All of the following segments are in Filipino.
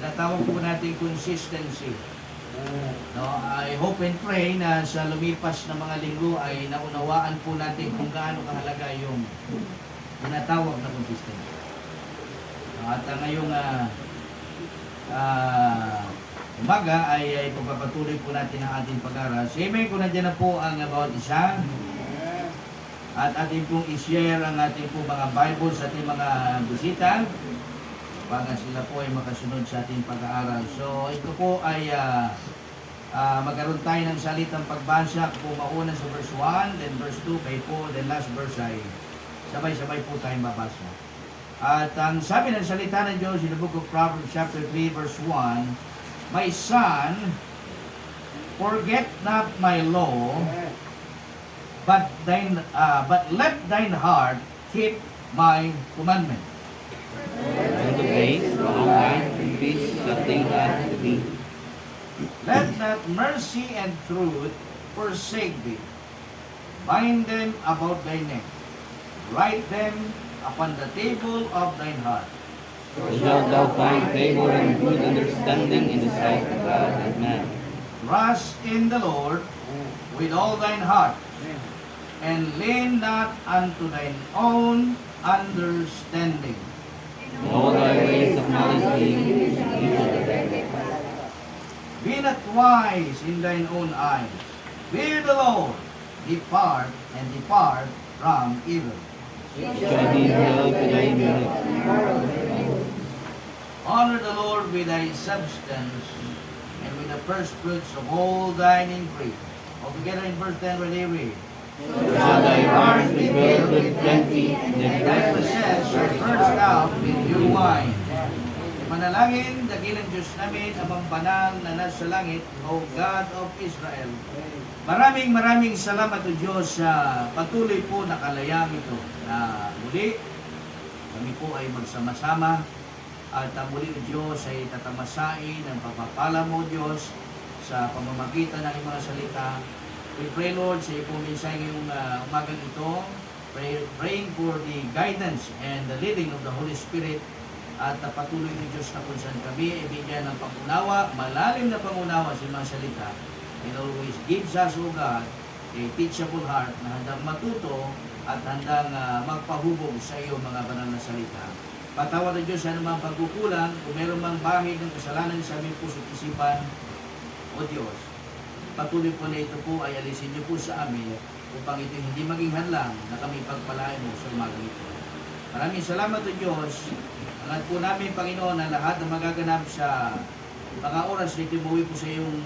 tinatawag po natin consistency. No, I hope and pray na sa lumipas na mga linggo ay naunawaan po natin kung gaano kahalaga yung tinatawag na consistency. At ngayong umaga ay pagpapatuloy po natin ang ating pag-aaral. So, amen, kung nandiyan na po ang bawat isa. At ating pong i-share ang ating po mga Bible sa ating mga bisita para sila po ay makasunod sa ating pag-aaral. So, ito po ay magkaroon tayo ng salitang pagbasa. Kung mauna sa verse 1, then verse 2, kay po, then last verse ay sabay-sabay po tayong babasa. At ang sabi ng salita ng Diyos in the book of Proverbs chapter 3 verse 1, My son, forget not my law, but let thine heart keep my commandment. On the days long life and peace shall they have to be. Let not mercy and truth forsake thee. Bind them about thy neck. Write them upon the table of thine heart. So shalt thou find favor and good understanding in the sight of God and man. Trust in the Lord with all thine heart, and lean not unto thine own understanding. In all thy ways acknowledge him, and he shall direct thy path. Be not wise in thine own eyes. Fear the Lord. Depart from evil. Shall be held to thy merit. Honor the Lord with thy substance, and with the first fruits of all thine increase. Altogether in verse 10 where they read, So shall thy heart be filled with plenty, and thy thy breast possess shall burst out with new wine. Manalangin, dakilang Diyos namin, amang banal na nasa langit, O God of Israel. Maraming salamat o Diyos sa patuloy po na kalayang ito na muli kami po ay magsama-sama at muli o Diyos ay tatamasain ang pagpapala mo Diyos sa pamamagitan ng mga salita. We pray Lord sa iyong mensahe ngayong umagang ito, praying for the guidance and the leading of the Holy Spirit at patuloy ng Diyos na kung saan kami ay bigyan ng pangunawa, malalim na pangunawa sa mga salita. And always gives us, O God, a teachable heart na handang matuto at handang magpahubog sa iyo mga banal na salita. Patawad ng Diyos sa anumang pagkukulang, kung meron mang bahid ng kasalanan sa aming puso't isipan, O Diyos, patuloy po na ito po ay alisin niyo po sa amin upang ito hindi maging hadlang na kami pagpalain mo sa umagang ito. Maraming salamat o Diyos. Angat po namin, Panginoon, na lahat na magaganap sa mga oras na itimuwi po sa iyong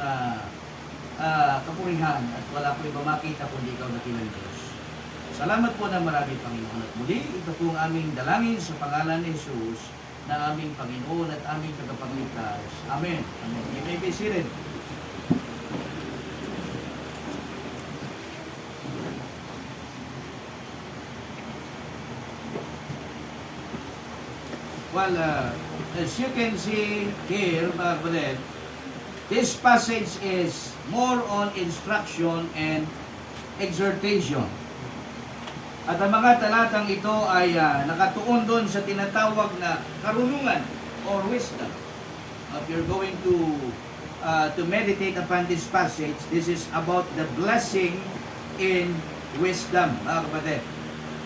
kapurihan at wala po iba makita kundi ikaw na kilang Diyos. Salamat po na marami, Panginoon. At muli, ito po ang aming dalangin sa pangalan ni Jesus na aming Panginoon at aming tagapagligtas. Amen. Amen. You may be seated. Well, as you can see here, mga kapatid, this passage is more on instruction and exhortation. At ang mga talatang ito ay nakatuon doon sa tinatawag na karunungan or wisdom. If you're going to meditate upon this passage, this is about the blessing in wisdom, mga kapatid.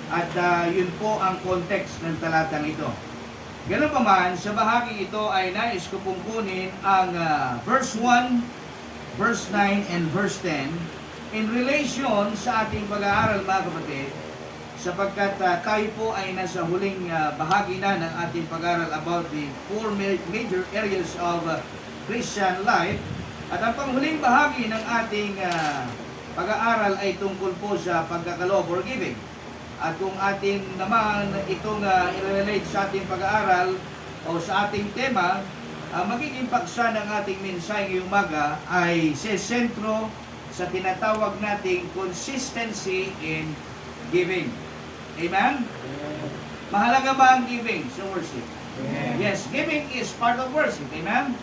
At yun po ang context ng talatang ito. Ganun pa man, sa bahaging ito ay nais ko pong kunin ang verse 1, verse 9, and verse 10 in relation sa ating pag-aaral, mga kapatid, sapagkat tayo po ay nasa huling bahagi na ng ating pag-aaral about the four major areas of Christian life. At ang panghuling bahagi ng ating pag-aaral ay tungkol po sa pagkakaloob or giving. At kung ating naman itong i-relate sa ating pag-aaral o sa ating tema, magiging paksa ng ating mensahe ngayong umaga ay sentro sa tinatawag nating consistency in giving. Amen? Mahalaga ba ang giving sa worship? Yes, giving is part of worship. Amen?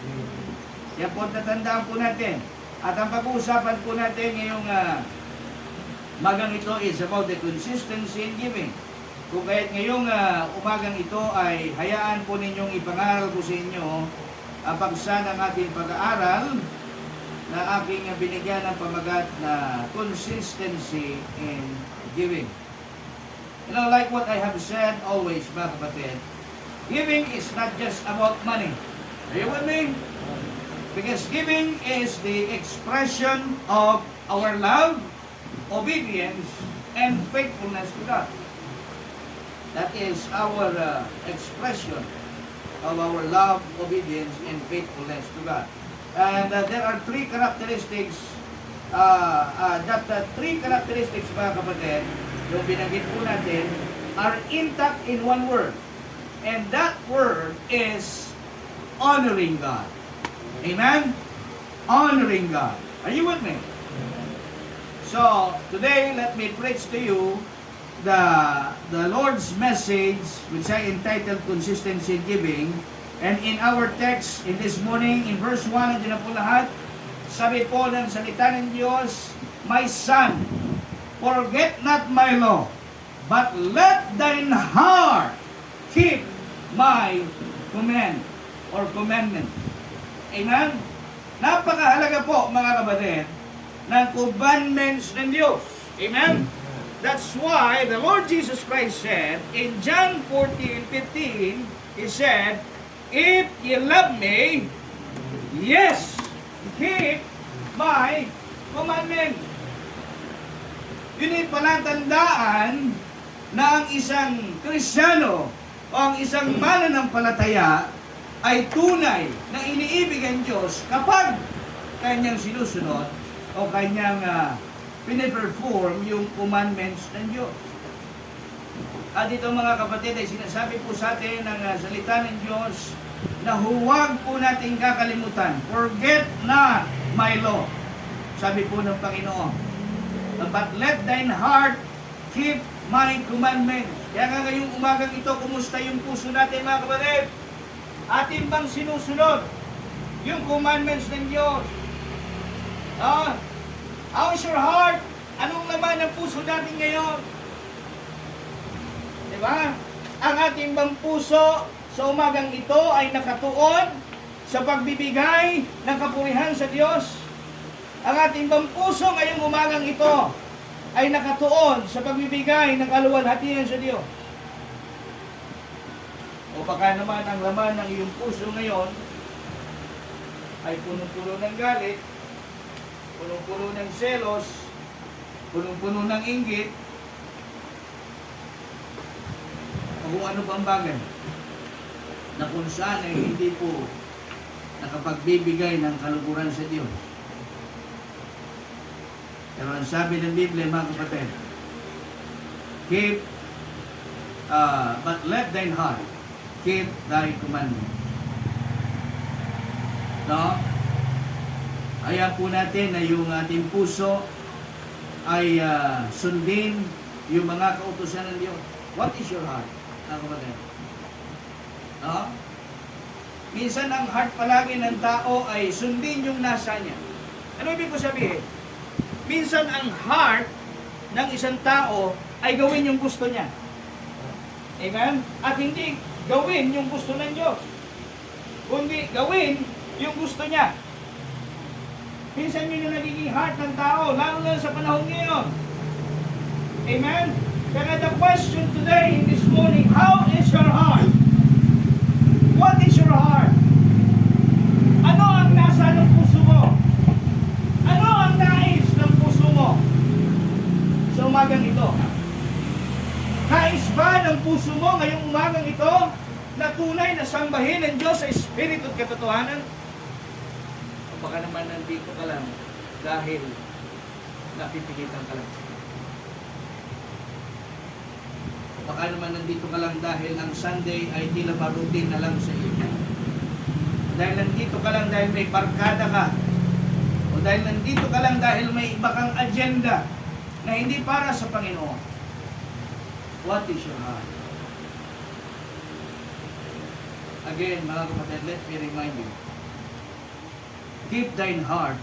Yan po tatandaan po natin. At ang pag-uusapan po natin ngayong umagang ito is about the consistency in giving. Kung kaya't ngayong umagang ito ay hayaan po ninyong ipangaral ko sa inyo paksa ng ating pag-aaral na aking binigyan ng pamagat na consistency in giving. You know, like what I have said always, mga kapatid, giving is not just about money. Are you with me? Because giving is the expression of our love, obedience, and faithfulness to God. That is our expression of our love, obedience, and faithfulness to God. And there are three characteristics, three characteristics, mga kapatid, yung binanggit po natin, are intact in one word. And that word is honoring God. Amen? Honoring God. Are you with me? So, today, let me preach to you the Lord's message, which I entitled Consistency in Giving. And in our text, in this morning, in verse 1, nandiyan na po lahat, sabi po ng salita ng Diyos, "My son, forget not my law, but let thine heart keep my command," or commandment. Amen? Napakahalaga po, mga kapatid, ng commandments ng Diyos. Amen? That's why the Lord Jesus Christ said in John 14:15, He said, "If ye love me, yes, keep my commandment." Yun ay palatandaan na ang isang Kristiyano o ang isang mananampalataya ay tunay na iniibig ang Diyos kapag kanyang sinusunod o kanyang piniperform yung commandments ng Diyos. At ito, mga kapatid, ay sinasabi po sa atin ng salita ng Diyos na huwag po nating kakalimutan. Forget not my law. Sabi po ng Panginoon. But let thine heart keep my commandments. Kaya nga ngayong umagang ito, kumusta yung puso natin, mga kapatid? Atin bang sinusunod yung commandments ng Diyos? How's your heart? Anong laman ng puso natin ngayon? Diba? Ang ating bang puso sa umagang ito ay nakatuon sa pagbibigay ng kapurihan sa Diyos? Ang ating bang puso ngayong umagang ito ay nakatuon sa pagbibigay ng kaluwalhatian sa Diyos? O baka naman ang laman ng iyong puso ngayon ay punong-puno ng galit, punong-puno ng selos, punong-puno ng inggit, o kung ano pang bagay na kung saan ay hindi po nakapagbibigay ng kaluguran sa Diyos. Pero ang sabi ng Biblia, mga kapatid, but let thine heart keep thy commandment. No? Ayaw po natin na yung ating puso ay sundin yung mga kautusan ng Diyos. What is your heart? Mga kapatid? No? Minsan ang heart palagi ng tao ay sundin yung nasa niya. Ano ibig ko sabihin? Minsan ang heart ng isang tao ay gawin yung gusto niya. Amen? At hindi gawin yung gusto ng Diyos. Kundi gawin yung gusto niya. Minsan yun yung nagiging heart ng tao, lalo na sa panahon ngayon. Amen? Kaya the question today, in this morning, how is your heart? What is your heart? Ano ang nasa ng puso mo? Ano ang nais ng puso mo sa umagang ito? Nais ba ng puso mo ngayong umagang ito na tunay na sambahin ng Diyos sa Espiritu at katotohanan? O baka naman nandito ka lang dahil napipilitan ka lang. O baka naman nandito ka lang dahil ang Sunday ay tila routine na lang sa iyo. Dahil nandito ka lang dahil may barkada ka. O dahil nandito ka lang dahil may iba kang agenda na hindi para sa Panginoon. What is your heart? Again, mga kapatid, let me remind you. Keep thine heart,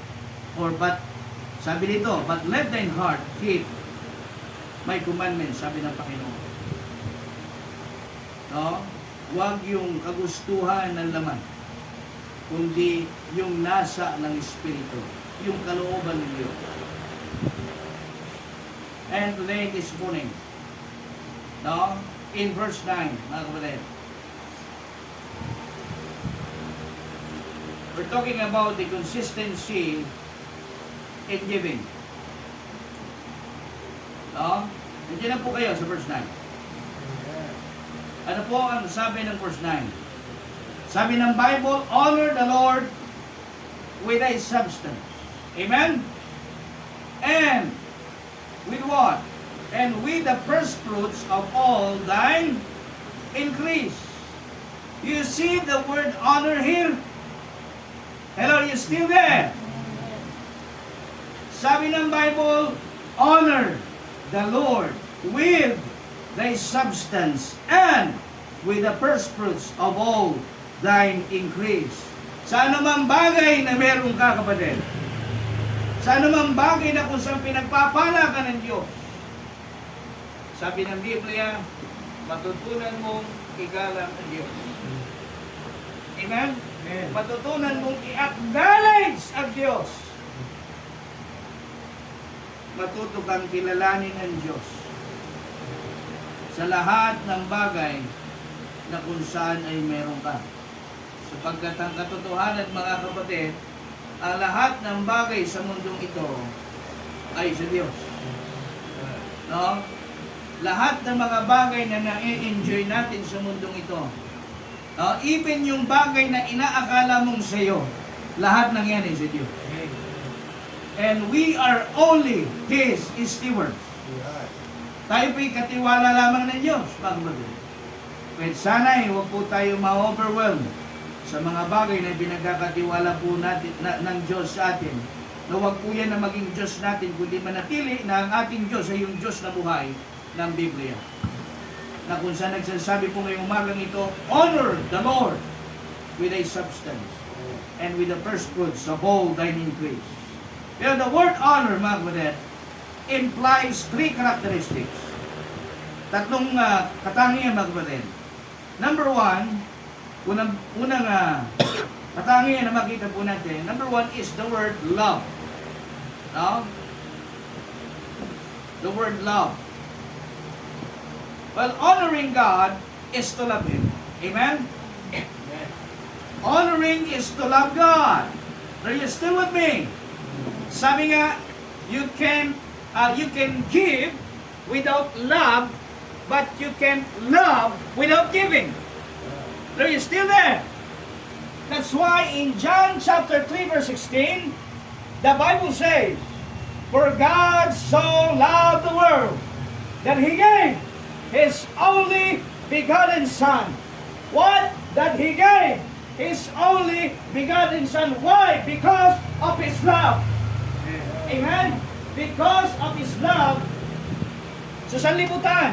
sabi dito, but let thine heart keep my commandments, sabi ng Panginoon. No? Huwag yung kagustuhan ng laman. kundi yung nasa ng Espiritu, yung kalooban ng Diyos. And today, this morning, no, in verse 9, mga kapatid, we're talking about the consistency in giving. No? Nandiyan na po kayo sa verse 9. Ano po ang sabi ng verse 9? Sabi ng Bible, honor the Lord with thy substance. Amen? And with what? And with the first fruits of all thine increase. You see the word honor here? Hello, are you still there? Sabi ng Bible, honor the Lord with thy substance and with the first fruits of all thine increase. Sa anumang bagay na meron ka, kapatid, sa anumang bagay na kung saan pinagpapala ka ng Diyos, sabi ng Biblia, matutunan mong igalang ang Diyos. Amen? Amen. Matutunan mong i-acknowledge ang Diyos. Matuto kang kilalanin ang Diyos sa lahat ng bagay na kung saan ay meron ka. Sapagkat ang katotohanan, mga kapatid, ang lahat ng bagay sa mundong ito ay sa Diyos. No? Lahat ng mga bagay na na-enjoy natin sa mundong ito, no? Even yung bagay na inaakala mong sa iyo, lahat ng yan ay sa Diyos. And we are only His stewards. Tayo po'y katiwala lamang ng Diyos, mga kapatid. Kaya sana'y huwag po tayo ma-overwhelm sa mga bagay na pinagkakatiwala po natin ng Diyos sa atin. Na huwag po yan na maging Diyos natin, kundi manatili na ang ating Diyos ay yung Diyos na buhay ng Biblia. Na kung saan nagsasabi po ngayong umagang ito, honor the Lord with a substance and with the first fruits of all thine increase. Pero the word honor, mga kapatid, implies three characteristics. Tatlong katangian, mga kapatid. Number one, unang katangian na makita po natin, number one is the word love. No? The word love. Well, honoring God is to love Him. Amen? Honoring is to love God. Are you still with me? Sabi nga, you can give without love, but you can love without giving. Are you still there? That's why in John chapter 3 verse 16, the Bible says, for God so loved the world that He gave His only begotten Son. What? That He gave His only begotten Son. Why? Because of His love. Amen? Because of His love sa sanlibutan.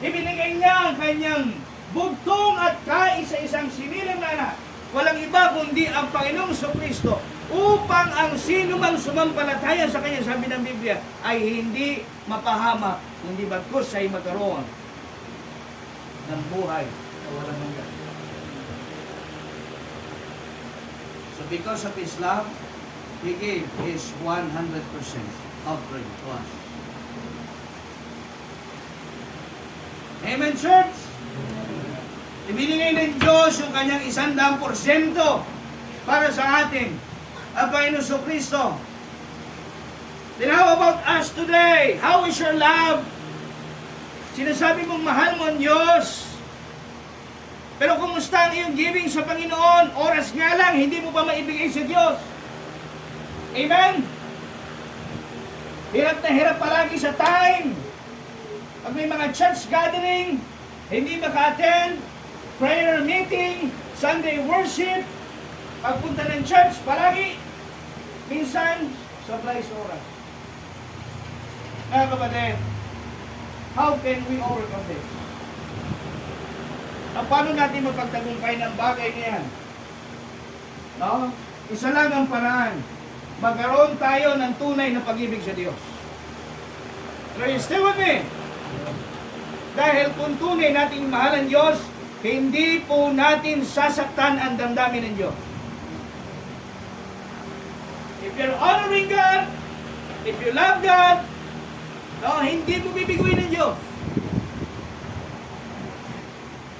Ibinigay niya ang kanyang bugtong at kaisa-isang sinilang na anak. Walang iba kundi ang Panginoong Kristo upang ang sino mang sumampalataya sa Kanya, sabi ng Biblia, ay hindi mapahamak, kundi bagkus ay magkaroon ng buhay na walang hanggan. So because of His love, He gave His 100% offering to us. Amen, church? Ibinigay ng Diyos yung kanyang 100% para sa atin. Ang Panginoon Kristo. Then how about us today? How is your love? Sinasabi mong mahal mo ang Diyos. Pero kumusta ang iyong giving sa Panginoon? Oras nga lang, hindi mo pa maibigay sa Diyos. Amen? Hirap na hirap palagi sa time. Pag may mga church gathering, hindi maka-attend, prayer meeting, Sunday worship, pagpunta ng church, palagi, minsan, supply sa oras. Mga kapatid, how can we overcome this? Paano natin mapagtagumpay ng bagay na yan? No? Isa lang ang paraan. Magkaroon tayo ng tunay na pag-ibig sa Diyos. Are you still with me? Dahil kung tunay nating mahal ang Diyos, Hindi po natin sasaktan ang damdamin ng Diyos. If you're honoring God, if you love God, no, hindi mo bibiguin ng Diyos.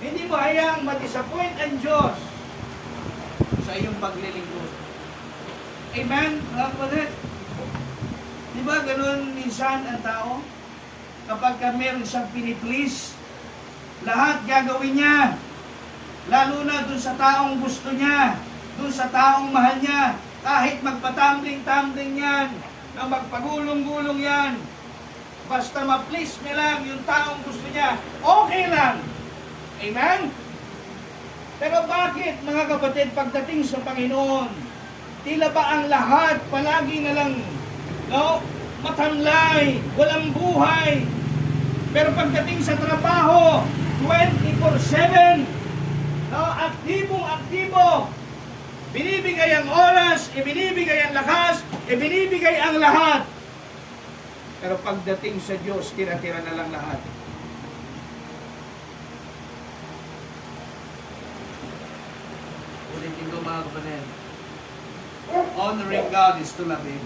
Hindi mo hayaang ma-disappoint ang Diyos sa iyong paglilingkod. Amen, mga kapatid? Di ba ganun minsan ang tao? Kapag meron siyang piniplease, lahat gagawin niya. Lalo na dun sa taong gusto niya, dun sa taong mahal niya, kahit magpatumbling-tumbling yan, na magpagulong-gulong yan, basta ma-please niya lang yung taong gusto niya, okay lang. Amen? Pero bakit, mga kapatid, pagdating sa Panginoon, tila ba ang lahat palagi na lang, no, matamlay, walang buhay. Pero pagdating sa trabaho, 24/7, no, aktibong-aktibo, binibigay ang oras, ibinibigay ang lakas, ibinibigay ang lahat. Pero pagdating sa Diyos, tira-tira na lang lahat. Ulitin ko, mga kapatid. Honoring God is to love Him.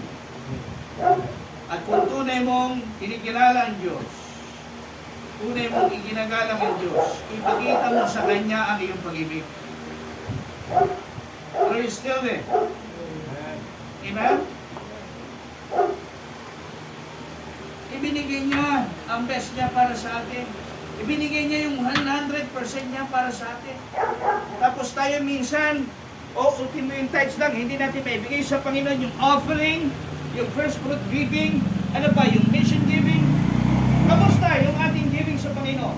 At kung tunay mong kinikilala ang Diyos, tunay mong iginagalang ang Diyos, ipakita mo sa Kanya ang iyong pag-ibig. Are you still there? Amen? Ibinigay niya ang best niya para sa atin. Ibinigay niya yung 100% niya para sa atin. Tapos tayo minsan, ultimo yung tithes lang, hindi natin maibigay sa Panginoon yung offering, yung first fruit giving, ano ba, yung mission giving. Kamusta yung ating giving sa Panginoon?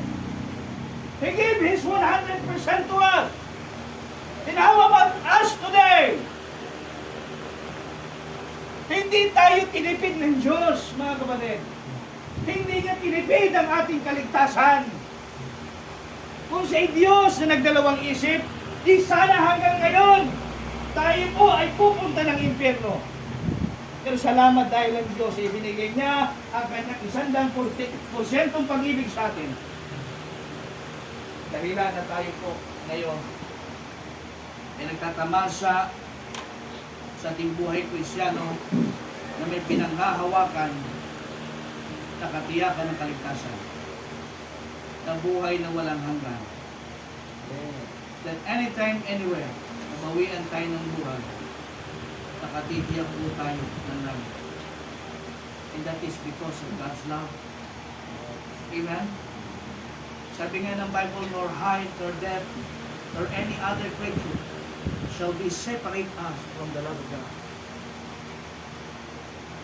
He gave His 100% to us. And how about us today? Hindi tayo tinipid ng Diyos, mga kapatid. Hindi niya tinipid ang ating kaligtasan. Kung sa Diyos na nagdalawang isip, di sana hanggang ngayon, tayo po ay pupunta ng impyerno. Pero salamat dahil ang Diyos, ibinigay niya ang kanyang 100% pag-ibig sa atin. Dahilan na tayo po ngayon ay nagtatamasa sa ating buhay Kristiyano na may pinanghahawakan na katiyakan ng kaligtasan, na buhay na walang hanggan. That anytime, anywhere, mabawian tayo ng buhay, nakatitiyak po tayo ng langit. And that is because of God's love. Amen? Sabi nga ng Bible, nor height, nor depth, nor any other creature shall be separate us from the love of God.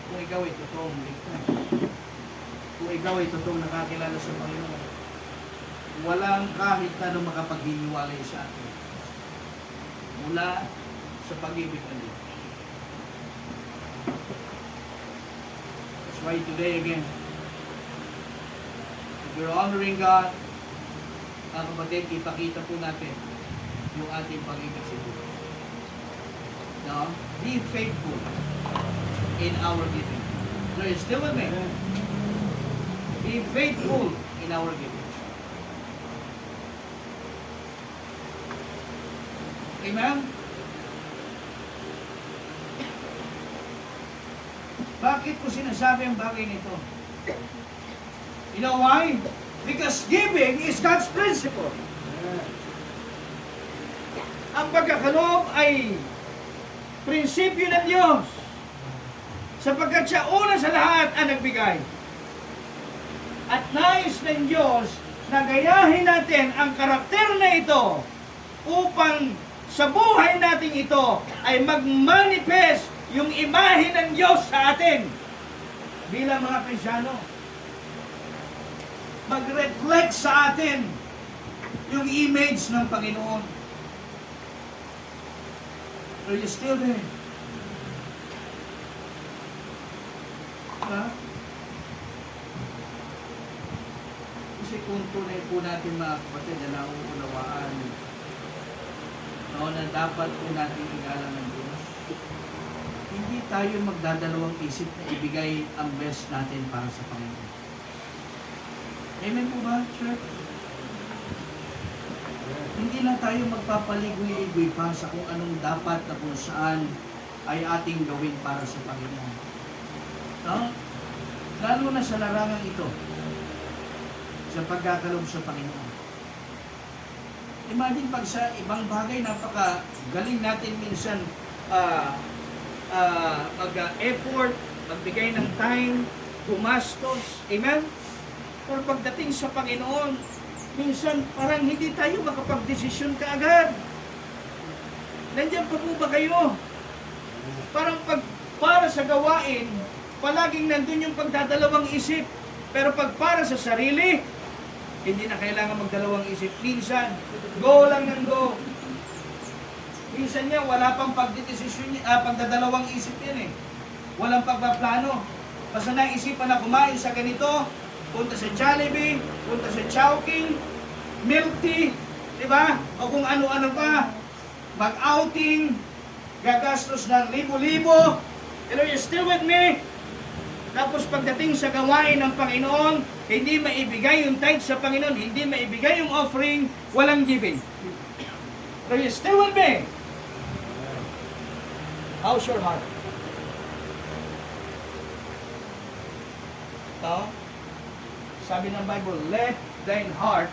Kung ikaw ay totoong ligtas, kung ikaw ay totoong nakakilala sa Panginoon, walang kahit na makapaghiniwalay sa atin mula sa pag-ibig ng Diyos. That's why today again, if we're honoring God, mga kapatid, ipakita po natin yung ating pag-ibig sa Diyos. No? Be faithful in our giving. So you're still with me? Be faithful in our giving. Amen? Bakit ko sinasabi ang bagay nito? You know why? Because giving is God's principle. Ang pagkakaloob ay prinsipyo ng Diyos. Sapagkat siya una sa lahat ang nagbigay. At nais ng Diyos na gayahin natin ang karakter na ito upang sa buhay natin ito ay mag-manifest yung imahe ng Diyos sa atin bilang mga Kristiyano. Mag-reflect sa atin yung image ng Panginoon. Are you still there? Ha? Kasi kung tunay po natin mga kapatid na nauunawaan na dapat po natin igalang ng Diyos, hindi tayo magdadalawang isip na ibigay ang best natin para sa Panginoon. Amen po ba, church? hindi na tayo magpapaligoy-ligoy pa sa kung anong dapat na kung saan ay ating gawin para sa Panginoon. No? Lalo na sa larangang ito, sa pagkakalob sa Panginoon. Imagine pag sa ibang bagay, napaka-galing natin minsan mag-effort, magbigay ng time, gumastos. Amen? Pero pagdating sa Panginoon, minsan parang hindi tayo makapag-desisyon kaagad. Nandiyan pa po ba kayo? Parang para sa gawain, palaging nandun yung pagdadalawang isip. Pero pag para sa sarili, hindi na kailangan magdalawang isip. Minsan, go lang ng go. Minsan niya, wala pang pagdidesisyon, pagdadalawang isip yan eh. Walang pagpaplano. Basta naisipan na kumain sa ganito, punta sa Jollibee, punta sa Chowking, milk tea, di ba? O kung ano-ano pa, mag-outing, gagastos ng libo-libo. Hello, you still with me? Tapos pagdating sa gawain ng Panginoon, hindi maibigay yung tithe sa Panginoon, hindi maibigay yung offering, walang giving. Are you still with me? How's your heart? No? Sabi ng Bible, let thine heart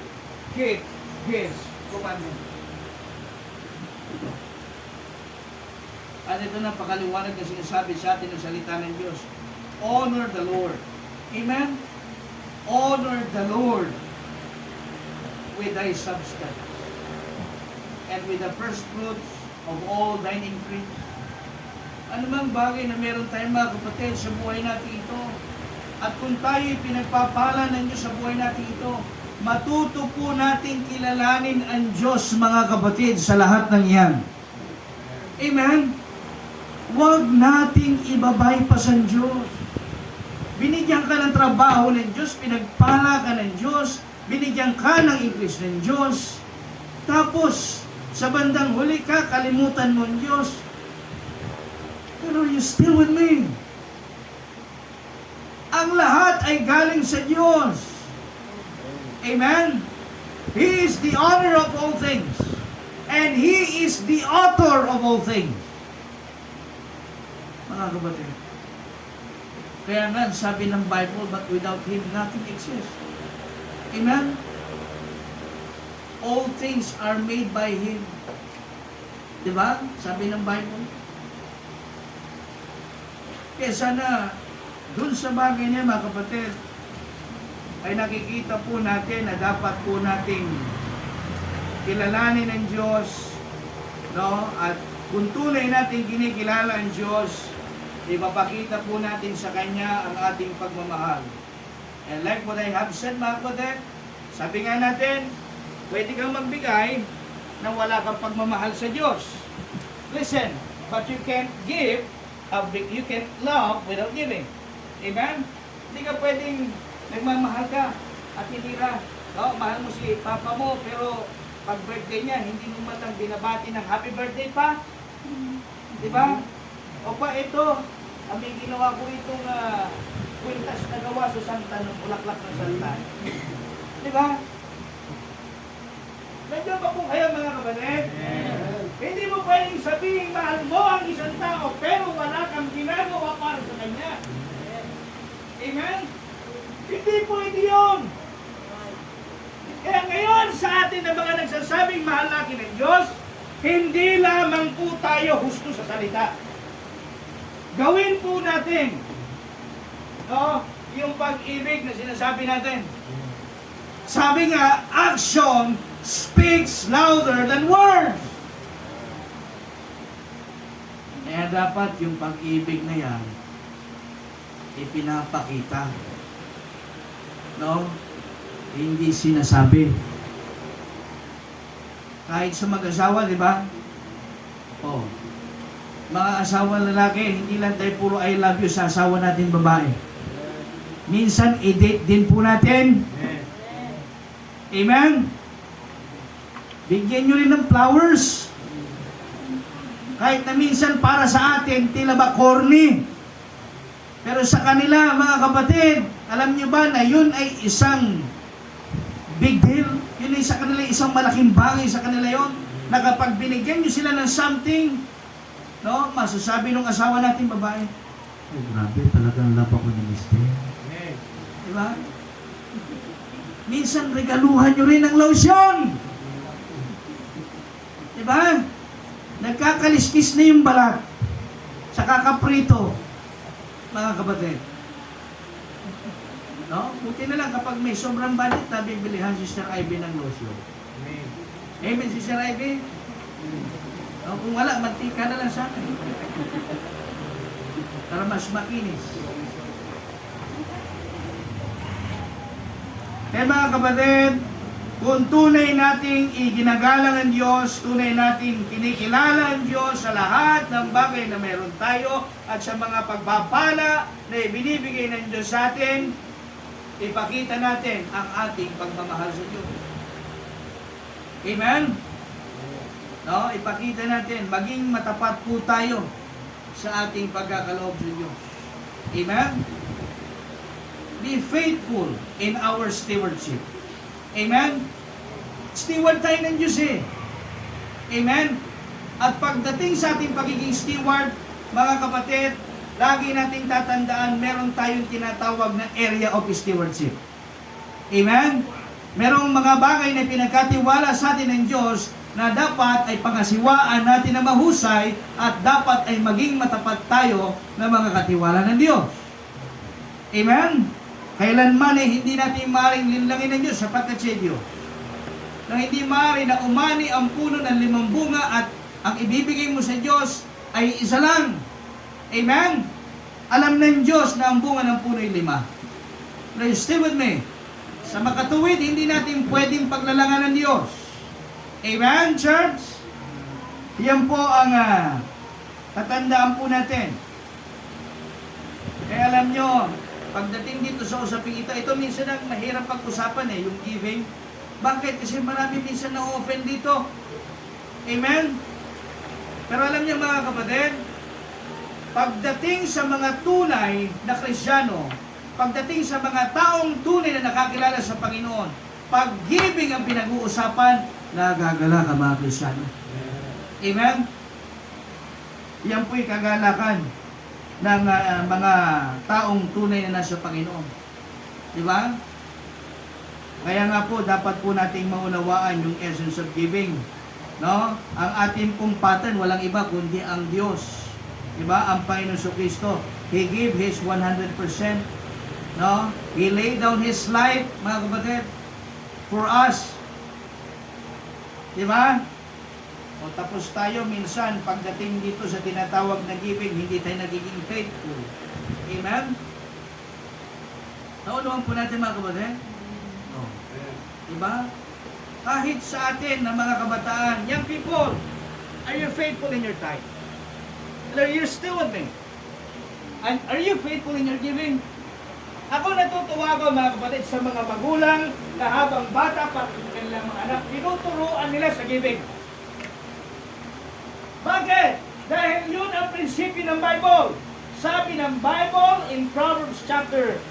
keep His commandment. At ito na pakaliwanag na sinasabi sa atin ng salita ng Diyos. Honor the Lord. Amen? Honor the Lord with thy substance and with the first fruits of all thine increase. Ano mang bagay na meron tayong mga kapatid sa buhay natin ito, at kung tayo'y pinagpapala ng Diyos sa buhay natin ito, matuto po natin kilalanin ang Diyos, mga kapatid, sa lahat ng iyan. Amen? Huwag nating ibabypass ang Diyos. Binigyan ka ng trabaho ng Diyos, pinagpala ka ng Diyos, binigyan ka ng increase ng Diyos, tapos sa bandang huli ka, kalimutan mo ang Diyos. Pero you still with me. Ang lahat ay galing sa Diyos. Amen? He is the owner of all things. And He is the author of all things. Mga kapatid. Kaya nga, sabi ng Bible, but without Him, nothing exists. Amen? All things are made by Him. Diba? Sabi ng Bible. Kaya sana, dun sa bagay niya, mga kapatid, ay nakikita po natin na dapat po nating kilalanin ng Diyos, no? At kung tunay natin kinikilala ang Diyos, ipapakita po natin sa Kanya ang ating pagmamahal. And like what I have said, mga kapatid, sabi nga natin, pwede kang magbigay na wala kang pagmamahal sa Diyos. Listen, but you can't give, you can love without giving. Amen? Hindi ka pwedeng nagmamahal ka at hinira. No? Mahal mo si Papa mo, pero pag birthday niya, hindi mo man lang binabati ng happy birthday pa. Diba? O pa ito, may ginawa ko itong kwintas na gawa sa Santa ng bulaklak ng Santa. Diba? Medyo ba po kayo, mga kapatid? Hindi mo pwedeng sabihin mahal mo ang isang tao pero wala kang ginagawa para sa kanya. Amen? Hindi pwede yun. Kaya ngayon sa atin na mga nagsasabing mahal natin ng Diyos, hindi lamang po tayo husto sa salita. Gawin po natin, no, yung pag-ibig na sinasabi natin. Sabi nga, action speaks louder than words. Kaya dapat yung pag-ibig na yan, ipinapakita. No? Hindi sinasabi. Kahit sa mag-asawa, di ba? Oh. Mga asawa lalaki, hindi lang tayo puro I love you sa asawa natin babae. Minsan, i-date din po natin. Amen? Bigyan nyo rin ng flowers. Kahit na minsan para sa atin, tila ba corny. Pero sa kanila, mga kapatid, alam nyo ba na yun ay isang big deal? Yun ay Actually, sa kanila, isang malaking bagay sa kanila yon na kapag binigyan nyo sila ng something, no, masasabi ng asawa natin, babae, "Ay, grabe, talagang love ako ni Mister." Diba? Minsan, regaluhan nyo rin ng lotion. Diba? Nagkakaliskis na yung balat sa kakaprito, mga kapatid. No? Buti na lang kapag may sobrang budget na bibilihan si Sister Ivy ng lotion. Amen. Amen, Sister Ivy? No, kung wala, mantika na lang sana. Para mas makinis. Kaya mga kapatid, kung tunay nating iginagalang ang Diyos, tunay nating kinikilala ang Diyos sa lahat ng bagay na meron tayo at sa mga pagpapala na ibinibigay ng Diyos sa atin, ipakita natin ang ating pagmamahal sa Diyos. Amen? No, ipakita natin, maging matapat po tayo sa ating pagkakaloob sa Diyos. Amen? Be faithful in our stewardship. Amen? Steward tayo ng Diyos eh. Amen? At pagdating sa ating pagiging steward, mga kapatid, lagi nating tatandaan, meron tayong tinatawag na area of stewardship. Amen? Merong mga bagay na pinagkatiwala sa atin ng Diyos na dapat ay pangasiwaan natin na mahusay at dapat ay maging matapat tayo na mga katiwala ng Diyos. Amen? Kailanman ay hindi natin maaaring linlangin ng Diyos sapagkat siya Diyos. Na hindi maaari na umani ang puno ng 5 bunga at ang ibibigay mo sa Diyos ay isa lang. Amen? Alam ng Diyos na ang bunga ng puno ay 5. Now you stay with me. Sa makatuwid, hindi natin pwedeng paglalangan ng Diyos. Amen, church? Yan po ang tatandaan po natin. Kaya alam nyo, pagdating dito sa usaping ito minsan ang mahirap pag-usapan yung giving. Bakit? Kasi marami minsan na-offend dito. Amen? Pero alam niyo mga kapatid, pagdating sa mga tunay na Kristiyano, pagdating sa mga taong tunay na nakakilala sa Panginoon, pag-giving ang pinag-uusapan, nagagala ka mga Kristiyano. Amen? Yan po'y kagalakan ng mga taong tunay na nasa Panginoon. Di ba? Kaya nga po, dapat po nating maunawaan yung essence of giving. No? Ang ating pong pattern, walang iba kundi ang Diyos. Di ba? Ang Panginoon Kristo, He gave His 100%. No? He laid down His life, mga kapatid, for us. Di ba? O tapos tayo minsan, pagdating dito sa tinatawag na giving, hindi tayo nagiging faithful. Amen? Naunawan po natin mga kapatid. O. Diba? Kahit sa atin na mga kabataan, young people, are you faithful in your tithe? Are you still with me? And are you faithful in your giving? Ako natutuwa ko mga kapatid sa mga magulang na habang bata pa kanilang mga anak, tinuturuan nila sa giving. Bakit? Dahil yun ang prinsipyo ng Bible. Sabi ng Bible in Proverbs chapter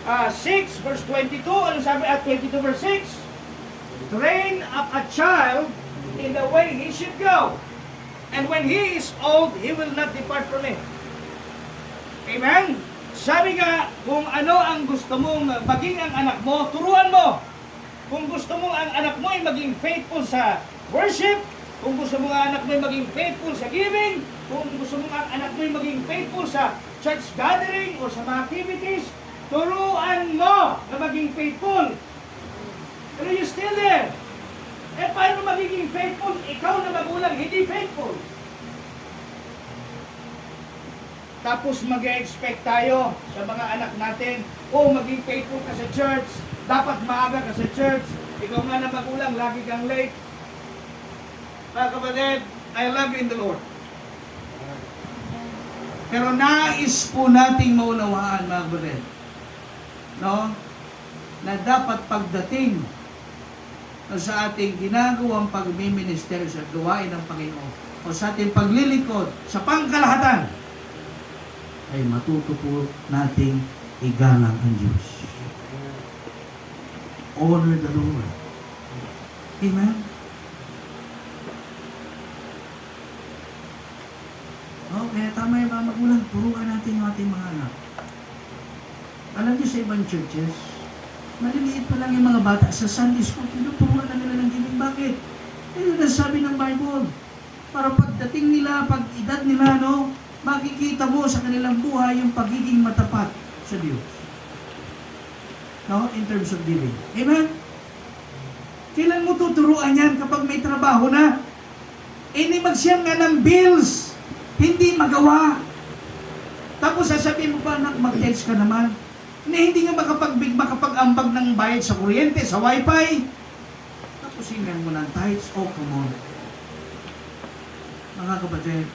6 verse 22, ano sabi at 22 verse 6? Train up a child in the way he should go, and when he is old, he will not depart from it. Amen? Sabi nga, kung ano ang gusto mong maging ang anak mo, turuan mo. Kung gusto mong ang anak mo ay maging faithful sa worship, kung gusto mong ang anak mo ay maging faithful sa giving, kung gusto mong ang anak mo ay maging faithful sa church gathering o sa mga activities, turuan mo na maging faithful. Pero you still there. Eh, paano magiging faithful? Ikaw na magulang, hindi faithful. Tapos mag-expect tayo sa mga anak natin, maging faithful ka sa church, dapat maaga ka sa church, ikaw nga na magulang, lagi kang late. Mga kapatid, I love you in the Lord. Pero nais po nating maunawaan, mga kapatid, no? Na dapat pagdating sa ating ginagawang pagmiminister sa gawain ng Panginoon o sa ating paglilingkod sa pangkalahatan, ay matuto po nating igalang ang Diyos. Honor the Lord. Amen? Kaya tama yung mga magulang, turuan natin yung ating mga anak. Alam niyo sa ibang churches, maliliit pa lang yung mga bata sa Sunday school, tinuturuan na nila ng giving. Bakit? Yun ang sabi ng Bible. Para pagdating nila, pag edad nila, no, makikita mo sa kanilang buhay yung pagiging matapat sa Diyos. No? In terms of giving. Amen? Kailan mo tuturuan yan kapag may trabaho na? Hindi magsiyang nga ng bills. Hindi magawa. Tapos sasabihin mo pa, anak, mag-text ka naman. Hindi nga makapag-ambag ng bayad sa kuryente, sa wifi. Tapos hingan mo ng tithes. Oh, come on. Mga kapatid,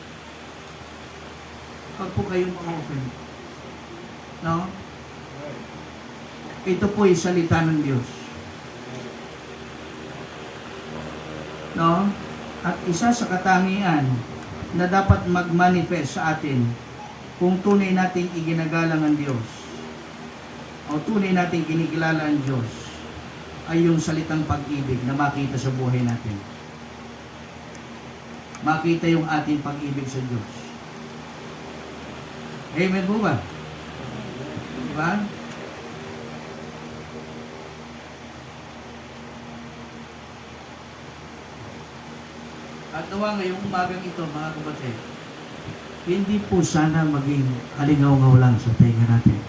pag po kayong ma-open, no? Ito po ay salita ng Diyos. No? At isa sa katangian na dapat mag-manifest sa atin kung tunay nating iginagalang ang Diyos o tunay nating kinikilala ang Diyos ay yung salitang pag-ibig na makita sa buhay natin. Makita yung ating pag-ibig sa Diyos. Amen po ba? Diba? At nawa ngayong umagang ito, mga kapatid, hindi po sana maging halingaw-ngaw lang sa tenga natin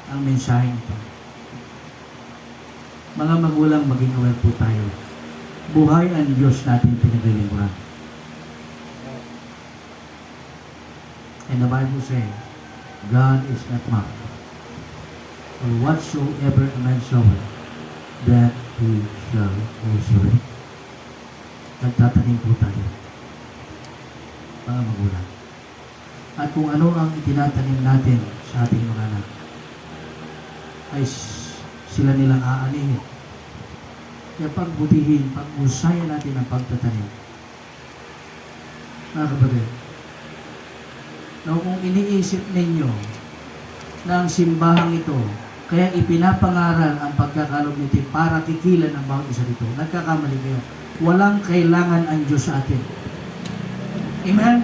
ang mensaheng ito. Mga magulang, maging aware po tayo. Buhay ang Diyos natin pinaglilingkuran. And the Bible says, God is not mocked. For whatsoever a man soweth, that he shall also reap. Nagtatanim po tayo, mga magulang. At kung ano ang itinatanim natin sa ating mga anak, ay sila nilang aanihin. Kaya pagbutihin, pag-usayan natin ang pagtatanim. Mga kapatid, na kung iniisip ninyo na ang simbahang ito, kaya ipinapangaral ang pagkakalog nito para kikilan ang bawat isa dito, nagkakamali kayo. Walang kailangan ang Diyos sa atin. Amen?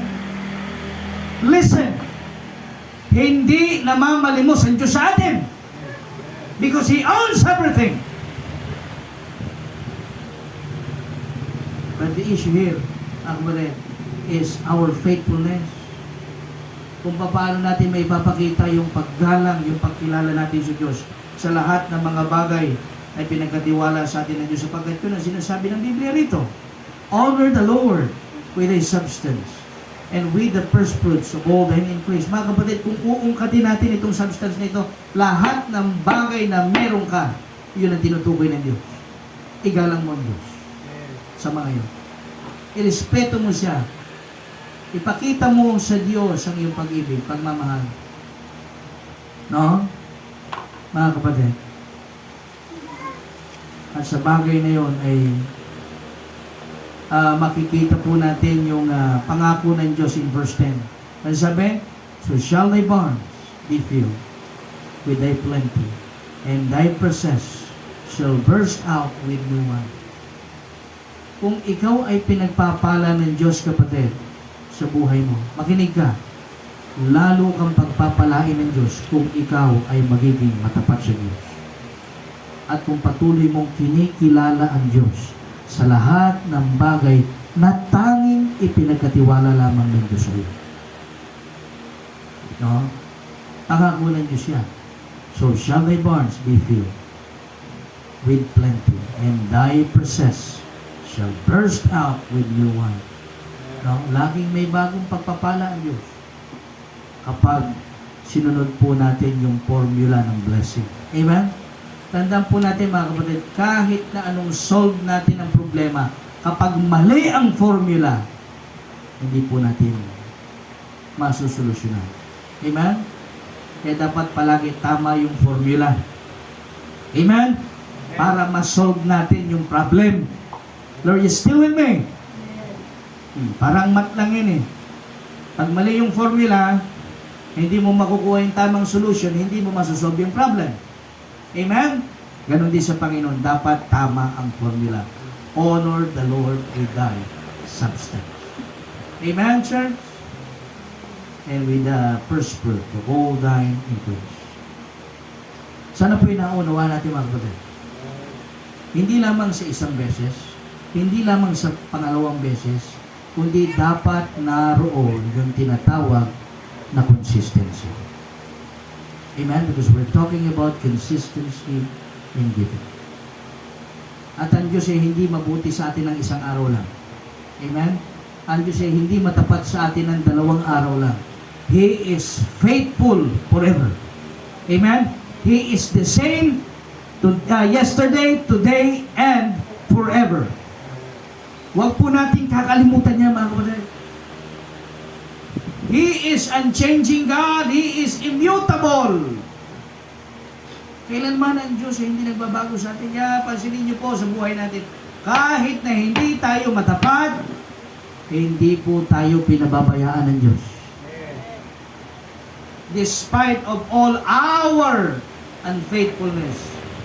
Listen, hindi namamalimos ang Diyos sa atin because He owns everything. But the issue here, is our faithfulness. Kung paano natin may ipapakita yung paggalang, yung pagkilala natin sa Diyos sa lahat ng mga bagay ay pinagkatiwala sa atin ng Diyos, sapagkat yun ang sinasabi ng Biblia rito. Honor the Lord with a substance and with the first fruits of all thine increase. Mga kapatid, kung uungkatin natin itong substance na ito, lahat ng bagay na meron ka, yun ang tinutukoy ng Diyos. Igalang mo ang Diyos sa mga yun. Irespeto mo siya. Ipakita mo sa Diyos ang iyong pag-ibig, pagmamahal. No? Mga kapatid, at sa bagay na yon ay makikita po natin yung pangako ng Diyos in verse 10. Ano sabi? So shall thy barns be filled with thy plenty, and thy process shall burst out with new wine. Kung ikaw ay pinagpapala ng Diyos, kapatid, sa buhay mo, makinig ka, lalo kang pagpapalain ng Diyos kung ikaw ay magiging matapat sa Diyos. At kung patuloy mong kinikilala ang Diyos sa lahat ng bagay na tanging ipinagkatiwala lamang ng Diyos sa iyo. No? Pangako ng Diyos yan. So shall thy barns be filled with plenty, and thy presses shall burst out with new wine. No? Laging may bagong pagpapala ang Diyos kapag sinunod po natin yung formula ng blessing. Amen? Tandaan po natin, mga kapatid, kahit na anong solve natin ang problema, kapag mali ang formula, hindi po natin masusolusyonan. Amen? Kaya dapat palagi tama yung formula. Amen? Para ma-solve natin yung problem. Lord, you still with me? Parang mat lang yun eh. Pag mali yung formula, hindi mo makukuha yung tamang solution, hindi mo masosolve yung problem. Amen? Ganon din sa Panginoon, dapat tama ang formula. honor the Lord with thy substance. Amen, church? And with the first fruit of all thine increase. Sana po yung naunawa natin mga kapatid. Hindi lamang sa isang beses, hindi lamang sa pangalawang beses, kundi dapat naroon yung tinatawag na consistency. Amen? Because we're talking about consistency in giving. At ang Diyos ay hindi mabuti sa atin ng isang araw lang. Amen? Ang Diyos ay hindi matapat sa atin ng 2 araw lang. He is faithful forever. Amen? He is the same yesterday, today, and forever. Huwag po natin kakalimutan niya, mga kapatid. He is unchanging God. He is immutable. Kailanman ang Diyos ay hindi nagbabago sa atin. Kaya pansinin niyo po sa buhay natin, kahit na hindi tayo matapat, hindi po tayo pinababayaan ng Diyos. Despite of all our unfaithfulness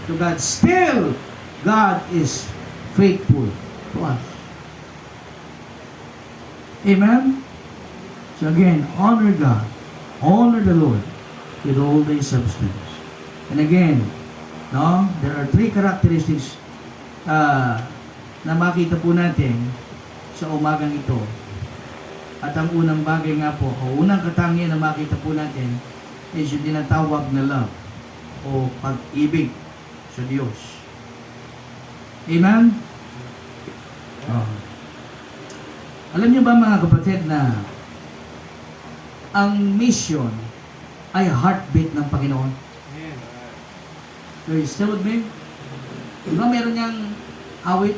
to God, still God is faithful to us. Amen? So again, honor God, honor the Lord with all thy substance. And again, no, there are 3 characteristics na makita po natin sa umagang ito. At ang unang bagay nga po, o unang katangian na makita po natin is yung tinatawag na love o pag-ibig sa Diyos. Amen? Oh. Alam niyo ba mga kapatid na ang mission ay heartbeat ng Panginoon? Are you still with me? Diba meron niyang awit?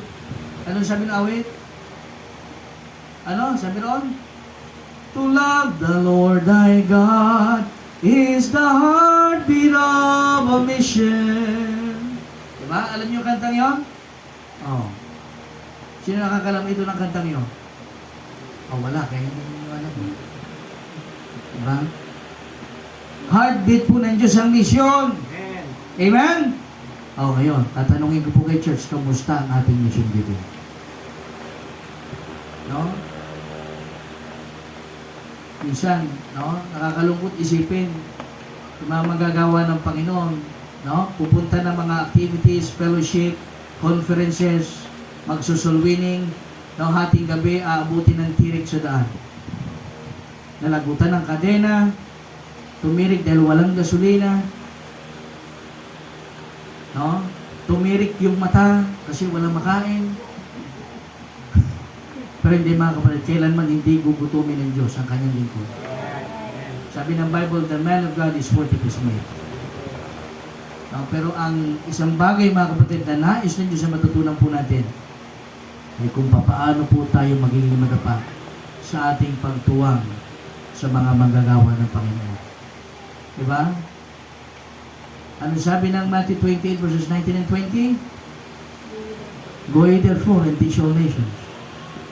Anong sabi ng awit? Ano? Sabi noon? To love the Lord thy God is the heartbeat of a mission. Diba? Alam niyo yung kantang yun? Oh. Sino nakakalam ito ng kantang yun? Oh, wala. Kaya hindi niyo alam. Diba? Heartbeat po ng Diyos ang mission. Amen? Oh, ngayon, tatanungin ko po kay church, kamusta ang ating mission giving? No? Minsan, no, nakakalungkot isipin yung mga magagawa ng Panginoon, no? Pupunta ng mga activities, fellowship, conferences, magsusulwining, no, hating gabi, aabutin ng tirik sa daan. Nalagutan ng kadena, tumirik dahil walang gasolina, no? Tumirik yung mata kasi walang makain. Pero hindi mga kapatid, kailanman hindi gugutumin ng Diyos ang kanyang lingkod. Sabi ng Bible, the man of God is worth his mate. No? Pero ang isang bagay mga kapatid na nais ng Diyos na matutunan po natin ay kung paano po tayo magiging madapat sa ating pagtuwang sa mga manggagawa ng Panginoon. Diba? Ano sabi ng Matthew 28 verses 19 and 20? Go ye therefore and teach all nations.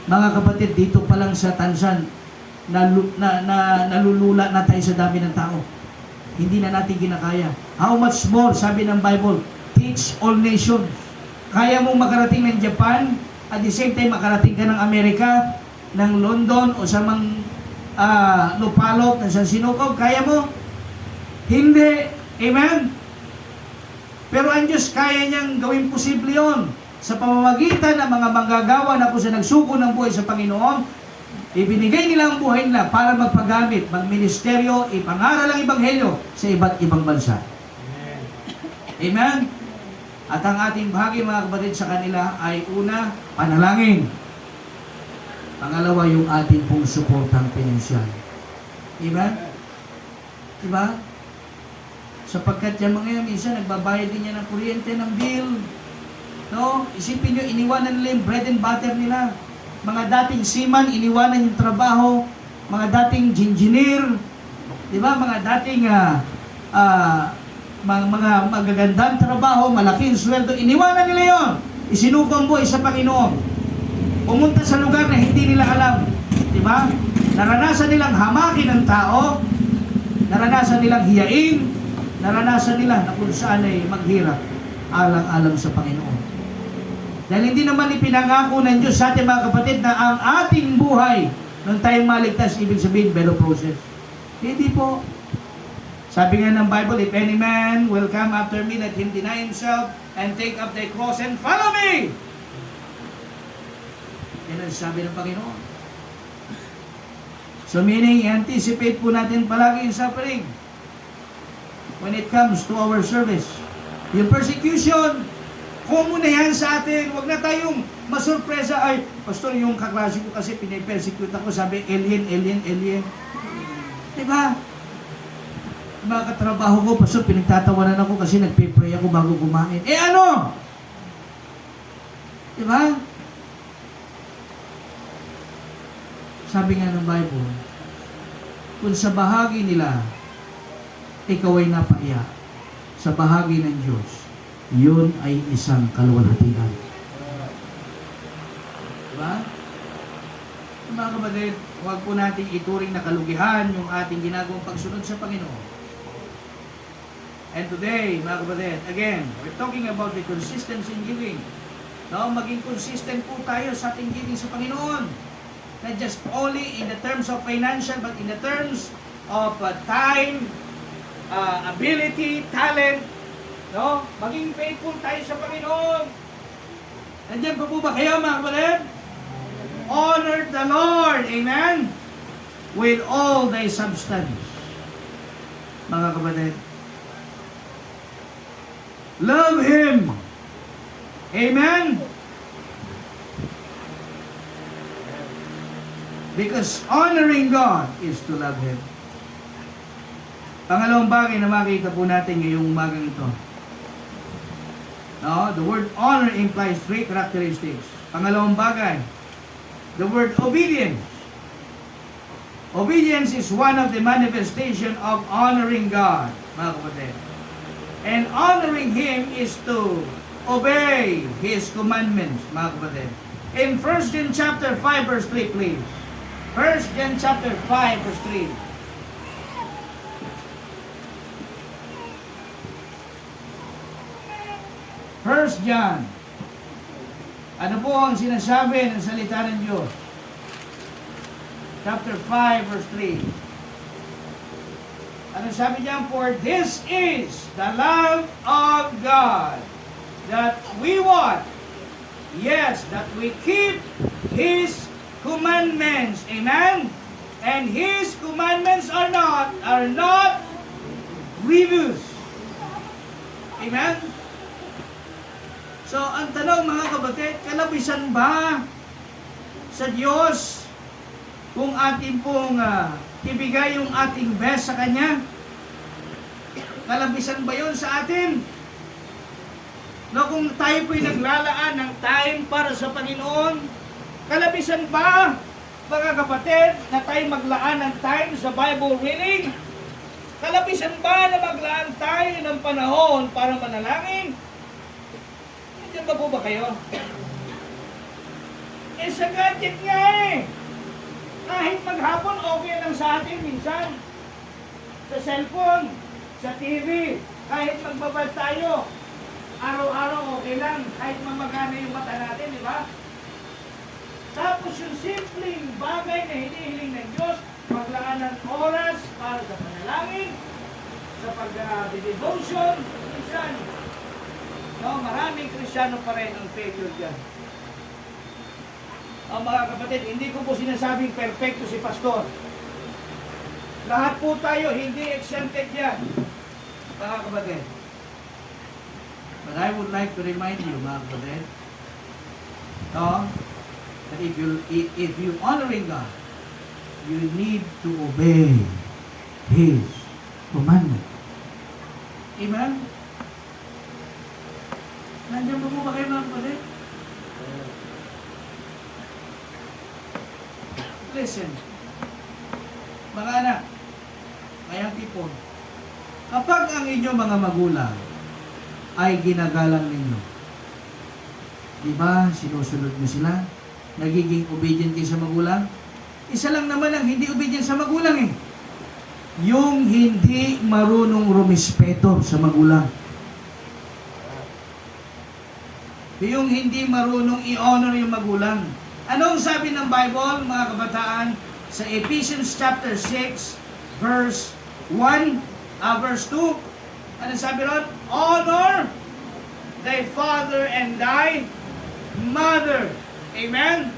Mga kapatid, dito pa lang sa Tanzan, nalulula na tayo sa dami ng tao. Hindi na natin kinakaya. How much more, sabi ng Bible, teach all nations. Kaya mong makarating ng Japan, at the same time makarating ka ng Amerika, ng London, o sa Lupalop, ng San Sinukob, kaya mo? Hindi. Amen? Pero ang Diyos, kaya niyang gawin posible yon sa pamamagitan ng mga manggagawa na kung sa nagsuko ng buhay sa Panginoon, ibinigay nila ang buhay nila para magpagamit, magministeryo, ipangaral ang Ebanghelyo sa iba't ibang bansa. Amen? At ang ating bahagi mga kapatid sa kanila ay una, panalangin. Pangalawa, yung ating pong suportang pinansyal. Amen? Diba? Sapagkat yung mga yan, minsan nagbabayad din niya ng kuryente, ng bill. No? Isipin nyo, iniwanan nila yung bread and butter nila. Mga dating seaman, iniwanan yung trabaho. Mga dating engineer. Diba? Mga dating mga magagandang trabaho, malaking sweldo. Iniwanan nila yon. Isinuko ang buhay sa Panginoon. Pumunta sa lugar na hindi nila alam. Diba? Naranasan nilang hamakin ng tao. Naranasan nilang hiyain. Naranasan nila na kung saan ay maghirap alang-alang sa Panginoon. Dahil hindi naman ipinangako ng Diyos sa ating mga kapatid na ang ating buhay nung tayong maligtas, ibig sabihin, better process. Hindi po. Sabi nga ng Bible, if any man will come after me, let him deny himself and take up the cross and follow me. Yan ang sabi ng Panginoon. So meaning, anticipate po natin palagi yung suffering when it comes to our service. Yung persecution, common na yan sa atin. Huwag na tayong masurpresa. Ay, Pastor, yung kaklase ko kasi pinipersecute ako. Sabi, alien. Diba? Mga katrabaho ko, Pastor, pinagtatawanan ako kasi nagpe-pray ako bago kumain. Eh ano? Diba? Sabi nga ng Bible, kung sa bahagi nila, ikaw ay napaiya, sa bahagi ng Diyos, yun ay isang kaluwalhatian. Diba? Mga kapatid, huwag po natin ituring na kalugihan yung ating ginagawang pagsunod sa Panginoon. And today, mga kapatid, again, we're talking about the consistency in giving. No, maging consistent po tayo sa ating giving sa Panginoon. Not just only in the terms of financial, but in the terms of time, ability, talent. No? Maging faithful tayo sa Panginoon. Nandiyan pa po ba kayo, mga kapatid? Honor the Lord, amen? With all thy substance. Mga kapatid. Love Him. Amen? Because honoring God is to love Him. Pangalawang bagay na makita po natin ngayong umagang ito. No, the word honor implies three characteristics. Pangalawang bagay, the word obedience. Obedience is one of the manifestation of honoring God, mga kapatid. And honoring Him is to obey His commandments, mga kapatid. In 1 John chapter 5 verse 3, please. 1 John chapter 5 verse 3. First John. Ano po ang sinasabi ng salita ng Diyos? Chapter 5 verse 3. Ano sabi niya? For this is the love of God, that we want, yes, that we keep His commandments. Amen? And His commandments are not grievous. Amen? So, ang tanong mga kapatid, kalabisan ba sa Diyos kung ating pong ibigay yung ating best sa Kanya? Kalabisan ba yun sa atin? No, kung tayo po'y naglalaan ng time para sa Panginoon, kalabisan ba, mga kapatid, na tayo maglaan ng time sa Bible reading? Kalabisan ba na maglaan tayo ng panahon para manalangin? Diyan ba po ba kayo? Eh sa gadget nga eh. Kahit maghapon, okay lang sa atin minsan. Sa cellphone, sa TV, kahit magbabad tayo, araw-araw okay lang, kahit mamagana yung mata natin, di ba? Tapos yung simpleng bagay na hinihiling ng Diyos, maglaan ng oras para sa panalangin, sa pag-devotion, minsan. No, maraming Kristiyano pa rin ang failure dyan. Mga kapatid, hindi ko po sinasabing perfecto si pastor. Lahat po tayo hindi exempted yan, mga kapatid. But I would like to remind you, mga kapatid, no, that if you honoring God, you need to obey His commandment. Amen? Nandiyan po ba kayo, mga kapatid? Listen, mga anak, mayang tipon, kapag ang inyong mga magulang ay ginagalang ninyo, di ba, sinusunod mo sila, nagiging obedient kayo sa magulang, isa lang naman ang hindi obedient sa magulang eh, yung hindi marunong rumispeto sa magulang. Yung hindi marunong i-honor yung magulang. Anong sabi ng Bible, mga kabataan? Sa Ephesians chapter 6, verse 1, verse 2, ano sabi ron? Honor thy father and thy mother. Amen?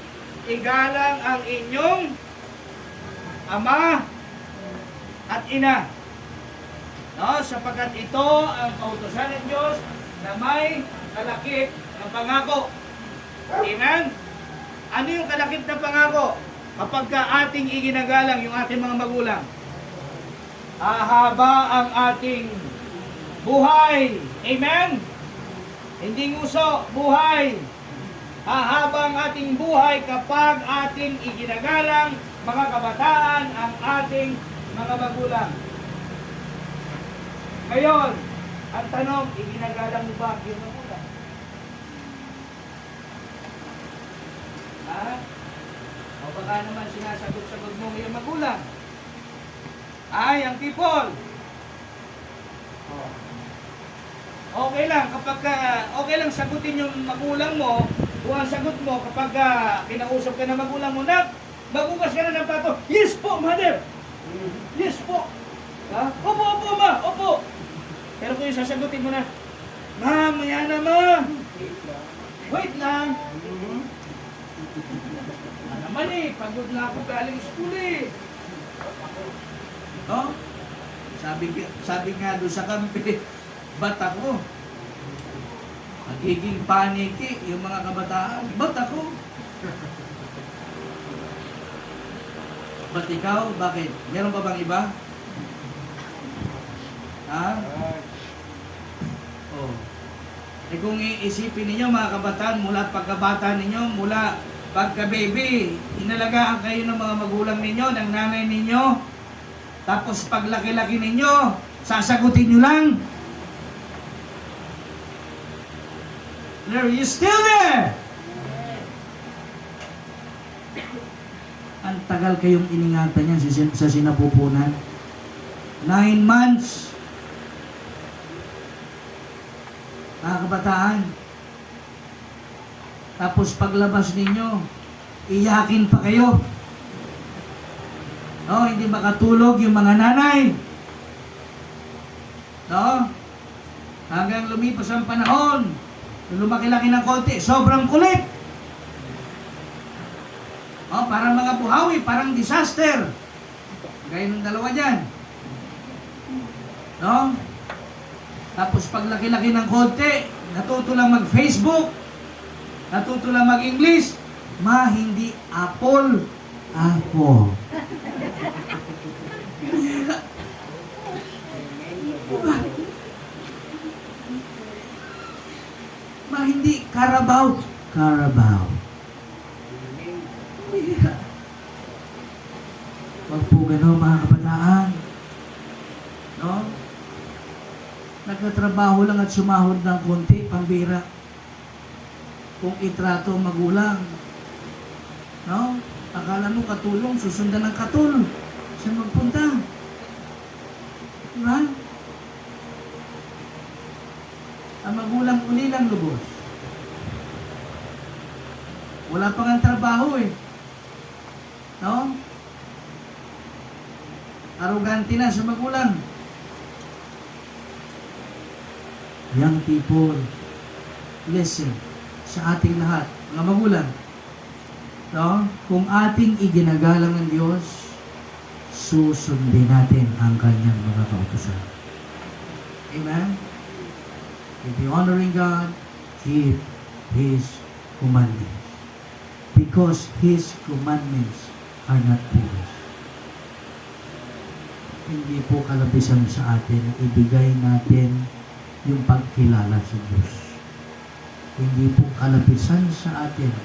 Igalang ang inyong ama at ina. No, sapagkat ito ang kautusan ng Diyos na may kalakip na pangako. Amen? Ano yung kalakip na pangako? Kapag ka ating iginagalang yung ating mga magulang, hahaba ang ating buhay. Amen? Hindi nguso, buhay. Hahaba ang ating buhay kapag ating iginagalang mga kabataan ang ating mga magulang. Ngayon, ang tanong, iginagalang mo ba ang iyong magulang? Ha? O baka naman sinasagot-sagot mo ang iyong magulang? Ay, ang people. Okay lang kapag okay lang sagutin yung magulang mo, kung ang sagot mo kapag kinausap ka ng magulang mo, magugas ka na ng plato, yes po, mother! Yes po! Ha? Opo, opo, ma! Opo! Pero kung yung sasagutin mo na, ma, maya na, ma! Wait lang! Naman pagod na ako galing school eh! No? Sabi nga doon sa kampi, ba't ako? Magiging paniki yung mga kabataan. Ba't ako? Ba't ikaw? Bakit? Meron pa bang iba? Ha? Oh. Eh kung iisipin ninyo mga kabataan, mula pagkabata ninyo, mula pagka-baby, inalagaan kayo ng mga magulang ninyo, ng nanay ninyo, tapos paglaki-laki ninyo, sasagutin nyo lang. Are you still there? Ang tagal kayong iningatan niyan sa sinapupunan. 9 months. Mga kabataan. Tapos paglabas ninyo, iyakin pa kayo. No, hindi makatulog yung mga nanay. No? Hanggang lumipas ang panahon, lumaki-laki ng konti, sobrang kulit. Oh, parang mga buhawi, parang disaster. Gaya ng dalawa dyan. No? Tapos paglaki-laki ng konti, natuto lang mag-Facebook, natuto lang mag-English, ma, hindi apple, apple. Ma, hindi Carabao, Carabao. Wag po gano'n mga kabataan. No? Nagtatrabaho lang at sumahod ng konti, pambira. Kung itrato ang magulang. No? Akala mo katulong, susundan ng katul. Saan magpunta? Diba? Ang magulang uli lang lubos. Wala pang ang trabaho eh. No? Arrogante na sa magulang. Young people, listen sa ating lahat, mga magulang. No? Kung ating iginagalang ng Diyos, susundin natin ang kanyang mga kautusan. Amen? If you honoring God, keep His commandments. Because His commandments are not foolish. Hindi po kalabisan sa atin, ibigay natin yung pagkilala sa Diyos. Hindi po kalabisan sa atin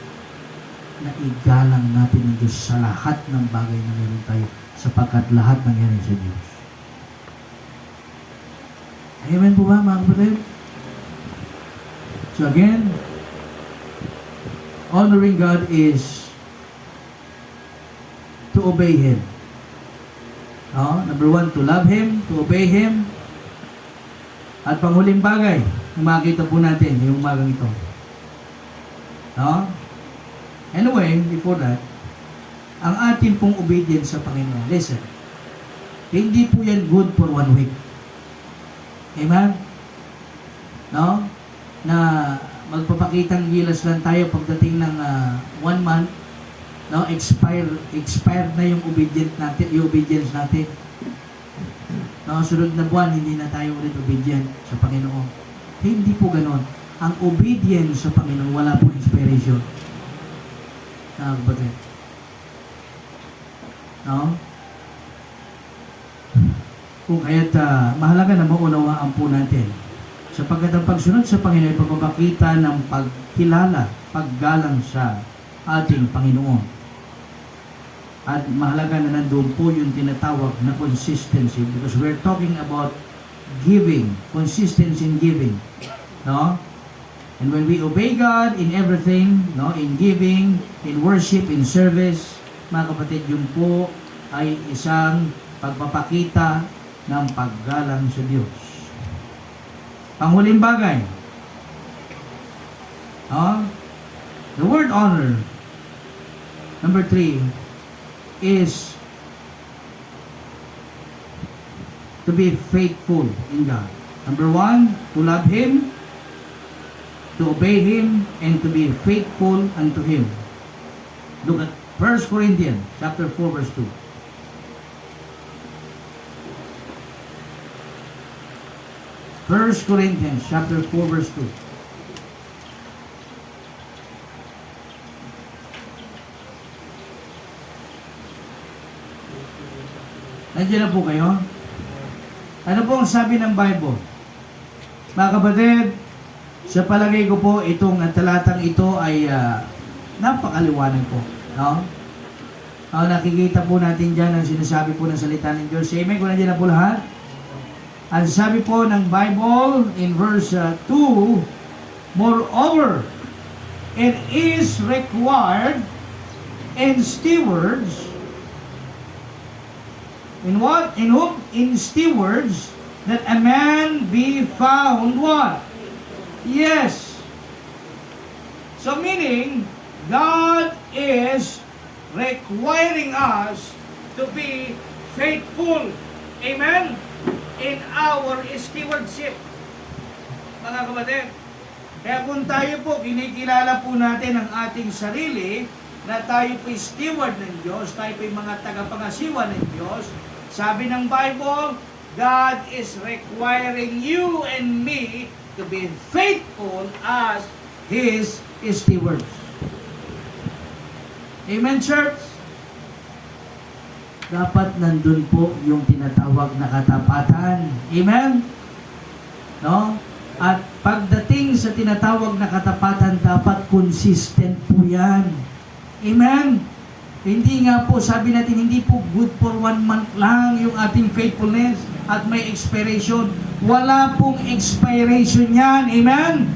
na igalang natin ang Diyos sa lahat ng bagay na meron tayo sapagkat lahat nangyari sa Diyos. Amen po ba mga kapatid? So again, honoring God is to obey Him. Number 1, to love Him, to obey Him. At panghuling bagay, na makita po natin yung umagang ito. No? Anyway, before that, ang atin pong obedience sa Panginoon. Listen, hindi po yan good for 1 week. Amen? No? Na magpapakitang gilas lang tayo pagdating ng 1 month, no? Expired na yung obedience natin. No, sunod na buwan, hindi na tayo ulit obedient sa Panginoon. Hindi po ganon. Ang obedience sa Panginoon, wala po expiration. Bakit? No? Kung kaya't mahalaga na maunawaan po natin sapagkat ang pagsunod sa Panginoon ay pagpapakita ng pagkilala, paggalang sa ating Panginoon. At mahalaga na nandun po yung tinatawag na consistency because we're talking about giving, consistency in giving. No? And when we obey God in everything, no, in giving, in worship, in service, mga kapatid, yun po ay isang pagpapakita ng paggalang sa Diyos. Panghuling bagay. The word honor, number 3, is to be faithful in God. Number 1, to love Him, to obey Him, and to be faithful unto Him. Look at 1 Corinthians chapter 4 verse 2. 1 Corinthians chapter 4 verse 2. Nandiyan na po kayo? Ano po ang sabi ng Bible? Mga kapatid, sa palagay ko po, itong talatang ito ay napakaliwanag po. No? Nakikita po natin dyan ang sinasabi po ng salita ng Diyos. Amen? Kung nandiyan na po lahat. Ang sabi po ng Bible in verse 2, moreover, it is required in stewards, in what? In whom? In stewards, that a man be found what? Yes. So meaning, God is requiring us to be faithful. Amen? In our stewardship. Mga kapatid, kaya kung tayo po, kinikilala po natin ang ating sarili, na tayo po steward ng Diyos, tayo po mga tagapangasiwa ng Diyos, sabi ng Bible, God is requiring you and me to be faithful as His stewards. Amen, church? Dapat nandun po yung tinatawag na katapatan. Amen? No? At pagdating sa tinatawag na katapatan, dapat consistent po yan. Amen? Hindi nga po, sabi natin, hindi po good for 1 month lang yung ating faithfulness at may expiration. Wala pong expiration yan. Amen?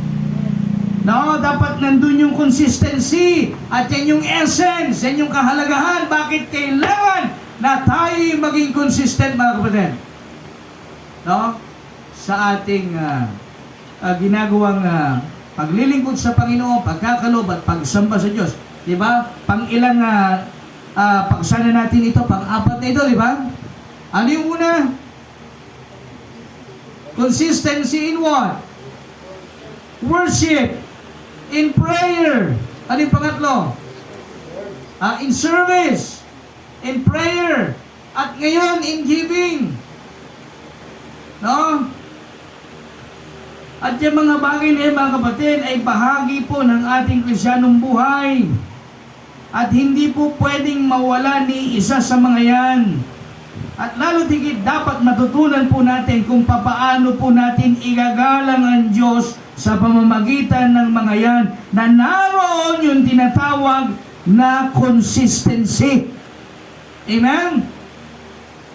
No, dapat nandun yung consistency at yan yung essence, yan yung kahalagahan. Bakit kailangan na tayo maging consistent, mga kapatid? No? Sa ating ginagawang paglilingkod sa Panginoon, pagkakalob at pagsamba sa Diyos. Diba? Pang ilang pagsana natin ito, pang-4 na ito, diba? Ano yung una? Consistency in what? Worship. In prayer. Ano yung pangatlo? In service. In prayer. At ngayon, in giving. No? At yung mga bagay na mga kapatid ay bahagi po ng ating Kristiyanong buhay. At hindi po pwedeng mawala ni isa sa mga yan. At lalo tigit dapat matutunan po natin kung papaano po natin igagalang ang Diyos sa pamamagitan ng mga yan na naroon yung tinatawag na consistency. Amen?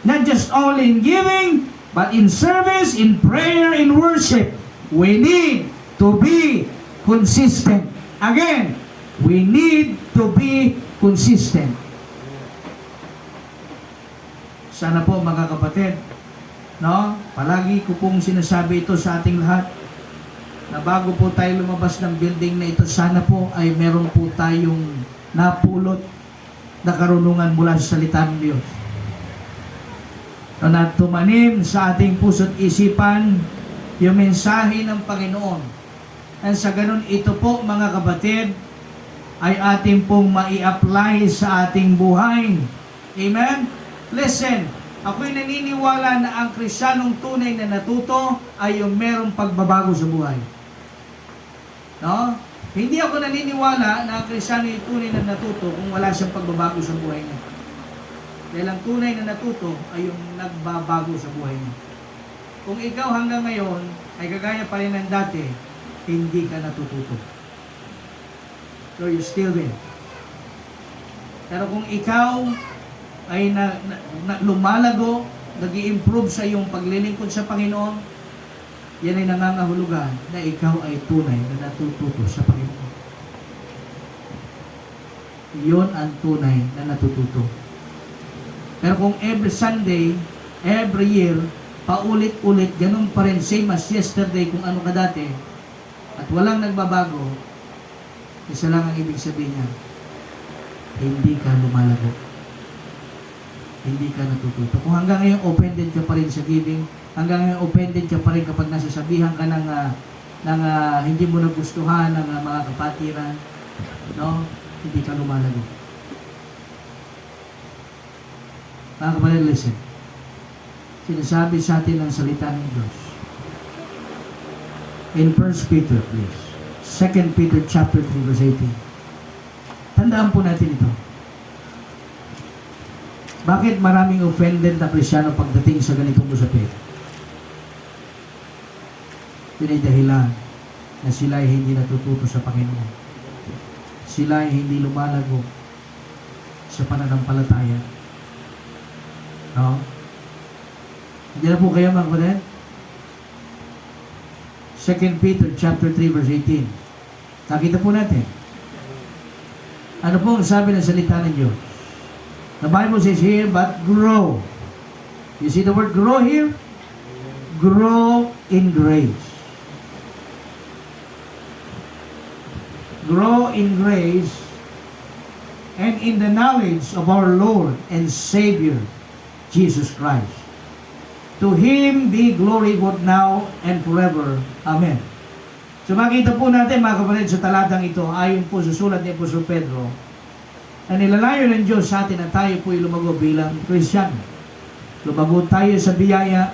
Not just only in giving, but in service, in prayer, in worship. We need to be consistent. Again, we need to be consistent. Sana po mga kapatid, no? Palagi ko pong sinasabi ito sa ating lahat. na bago po tayo lumabas ng building na ito, sana po ay meron po tayong napulot na karunungan mula sa salita ng Diyos. Na tumanim sa ating puso't isipan yung mensahe ng Panginoon. At sa ganun, ito po mga kapatid, ay ating pong mai-apply sa ating buhay. Amen? Listen, ako'y naniniwala na ang Kristiyanong tunay na natuto ay yung merong pagbabago sa buhay. No? Hindi ako naniniwala na ang Kristiyano ay tunay na natuto kung wala siyang pagbabago sa buhay niya. Dahil ang tunay na natuto ay yung nagbabago sa buhay niya. Kung ikaw hanggang ngayon ay kagaya pa rin ng dati, hindi ka natututo. So you're still there. Pero kung ikaw ay lumalago, nag-i-improve sa iyong paglilingkod sa Panginoon, yan ay nangangahulugan na ikaw ay tunay na natututo sa Panginoon. Yun ang tunay na natututo. Pero kung every Sunday, every year, paulit-ulit, ganun pa rin, same as yesterday kung ano ka dati, at walang nagbabago, isa lang ang ibig sabihin niya, hindi ka lumalago. Hindi ka natututo. Kung hanggang ngayon open-ended ka pa rin sa giving, hanggang ngayon open-ended ka pa rin kapag nasasabihan ka ng hindi mo nagustuhan ng mga kapatiran, no? Hindi ka lumalago. Mga kapatid, listen. Sinasabi sa atin ng salita ng Diyos. In 1 Peter, please. 2 Peter chapter 3, verse 18. Tandaan po natin ito. Bakit maraming offended na Kristiyano pagdating sa ganitong usapin? Yun ay dahilan na sila ay hindi natututo sa Panginoon. Sila ay hindi lumalago sa pananampalataya. No? Hindi na po kayo mga kapatid? 2 Peter chapter 3 verse 18. Nakita po natin. Ano po ang sabi ng salita ng Diyos? The Bible says here, but grow. You see the word grow here? Grow in grace. Grow in grace and in the knowledge of our Lord and Savior, Jesus Christ. To Him be glory both now and forever. Amen. So makita po natin mga kapatid sa talatang ito, ayon po sa sulat ni Apostol Pedro, na nilalayo ng Diyos sa atin na tayo po'y lumago bilang Kristiyano. Lumago tayo sa biyaya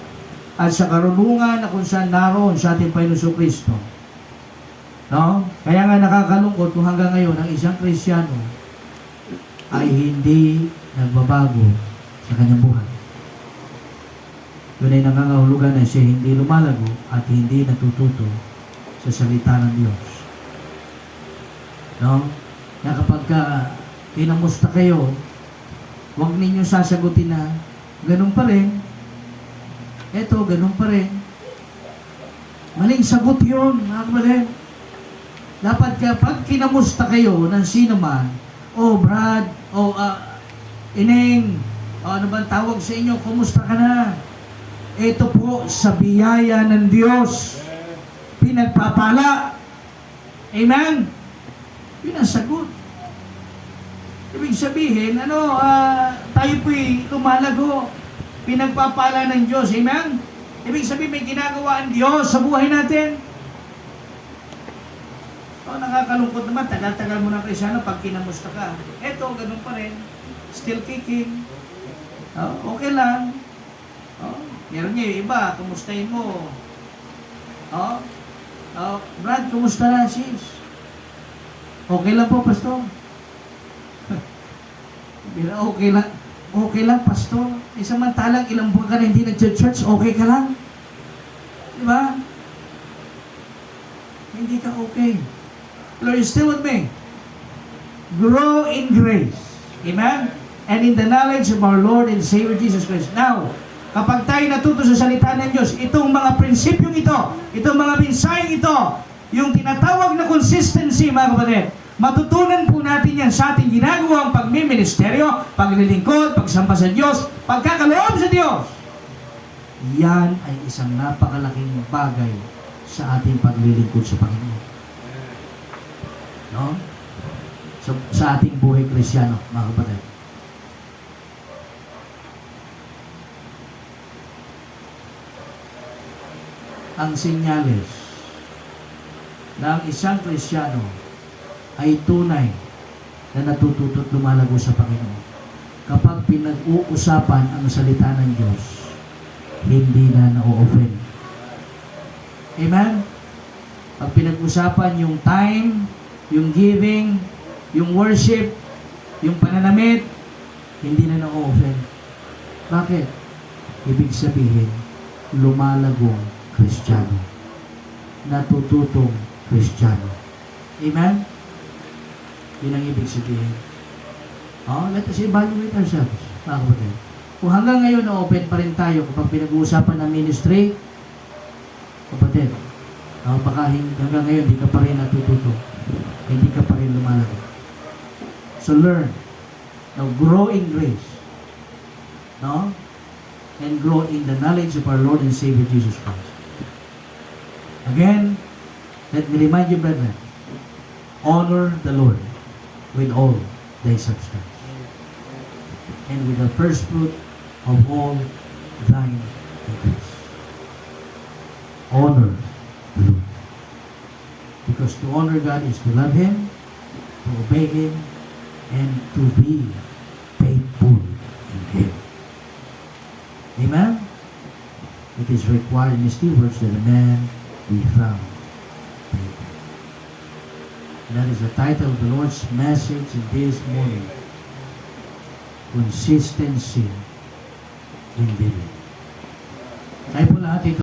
at sa karunungan na kung saan naroon sa ating Panginoon Kristo. No? Kaya nga nakakalungkot kung hanggang ngayon ang isang Kristiyano ay hindi nagbabago sa kanyang buhay. Yun ay nangangahulugan na siya hindi lumalago at hindi natututo sa salita ng Diyos. No? Na kapag kinamusta kayo, huwag ninyo sasagutin na ganun pa rin. Eto, ganun pa rin. Maling sagot yun, mga kapatid. Dapat kapag kinamusta kayo ng sino man, Brad, Ineng, ano bang tawag sa inyo, kumusta ka na? Ito po sa biyaya ng Diyos, pinagpapala. Amen? Yun ang sagot. Ibig sabihin, tayo po'y lumalago, pinagpapala ng Diyos. Amen? Ibig sabihin, may ginagawa ang Diyos sa buhay natin. Nakakalungkot naman, tagal-tagal mo na Kristiyano pag kinamusta ka. Eto, ganun pa rin. Still kicking. Okay lang. Meron niya yung iba, kumustahin mo. Brad, kumusta na sis? Okay lang po, Pastor. Okay lang, Pastor. Samantalang ilang buwan ka na hindi nag-church, okay ka lang. Diba? Hindi ka okay. Lord, you still with me? Grow in grace. Amen? And in the knowledge of our Lord and Savior Jesus Christ. Now, kapag tayo natuto sa salita ng Diyos, itong mga prinsipyong ito, itong mga mensaheng ito, yung tinatawag na consistency, mga kapatid, matutunan po natin yan sa ating ginagawang pagmiministeryo, paglilingkod, pagsamba sa Diyos, pagkakaloob sa Diyos. Yan ay isang napakalaking bagay sa ating paglilingkod sa Panginoon. No? Sa ating buhay Kristyano, mga kapatid. Ang senyales ng isang Kristyano ay tunay na natututo at lumalago sa Panginoon. Kapag pinag-uusapan ang salita ng Diyos, hindi na na-offend. Amen? Pag pinag-usapan yung time, yung giving, yung worship, yung pananamit, hindi na na-offend. Bakit? Ibig sabihin, lumalagong Kristiyano. Natututong Kristiyano. Amen? Yun ang ibig sabihin. Let us evaluate ourselves, mga kapatid. Kung hanggang ngayon na-open pa rin tayo kapag pinag-uusapan ng ministry, kapatid, baka hanggang ngayon hindi ka pa rin natututo. Hindi ka pa rin lumalago. So learn. Now grow in grace. No? And grow in the knowledge of our Lord and Savior Jesus Christ. Again, let me remind you, brethren, honor the Lord with all thy substance, and with the first fruit of all thine increase. Honor the Lord. Because to honor God is to love Him, to obey Him, and to be faithful in Him. Amen? It is required in His words that a man be found faithful. And that is the title of the Lord's message in this morning. Consistency in living. Tayo po lahat ito.